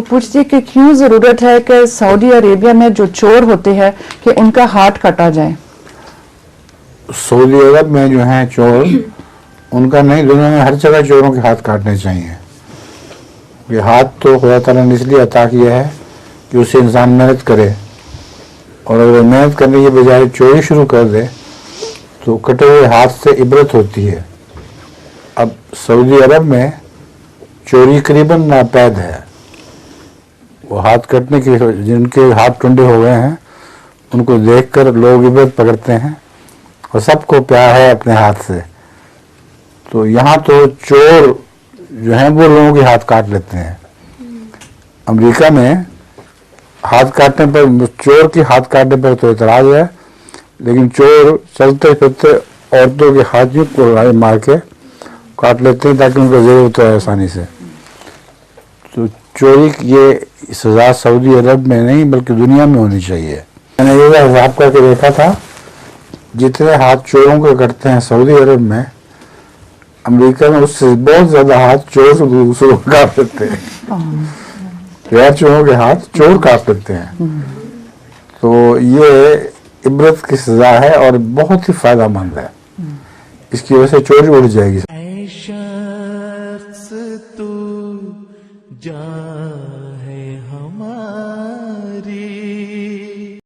وہ پوچھتی ہے کہ کیوں ضرورت ہے کہ سعودی عربیہ میں جو چور ہوتے ہیں کہ ان کا ہاتھ کاٹا جائے؟ سعودی عرب میں جو ہیں چور، ان کا نہیں، دنیا میں ہر جگہ چوروں کے ہاتھ کاٹنے چاہیے. یہ ہاتھ تو خدا تعالیٰ نے اس لیے عطا کیا ہے کہ اسے انسان محنت کرے، اور اگر محنت کرنے کے بجائے چوری شروع کر دے تو کٹے ہوئے ہاتھ سے عبرت ہوتی ہے. اب سعودی عرب میں چوری قریباً ناپید ہے. وہ ہاتھ کٹنے کے، جن کے ہاتھ ٹنڈے ہو گئے ہیں ان کو دیکھ کر لوگ عبرت پکڑتے ہیں، اور سب کو پیار ہے اپنے ہاتھ سے. تو یہاں تو چور جو ہیں وہ لوگوں کے ہاتھ کاٹ لیتے ہیں. امریکہ میں ہاتھ کاٹنے پر، چور کے ہاتھ کاٹنے پر تو اعتراض ہے، لیکن چور چلتے پھرتے عورتوں کے ہاتھوں کو مار کے کاٹ لیتے ہیں تاکہ ان کو زیر ہوتا ہے آسانی سے. تو چوری کی یہ سزا سعودی عرب میں نہیں بلکہ دنیا میں ہونی چاہیے. میں نے یہ حساب کر کے دیکھا تھا، جتنے ہاتھ چوروں کے کٹتے ہیں سعودی عرب میں، امریکہ میں اس سے بہت زیادہ ہاتھ چور سے دوسروں کو کاٹ لیتے ہیں. غیر چوروں کے ہاتھ چور کاٹ لیتے ہیں. تو یہ عبرت کی سزا ہے اور بہت ہی فائدہ مند ہے. اس کی وجہ سے چوری اڑ جائے گی.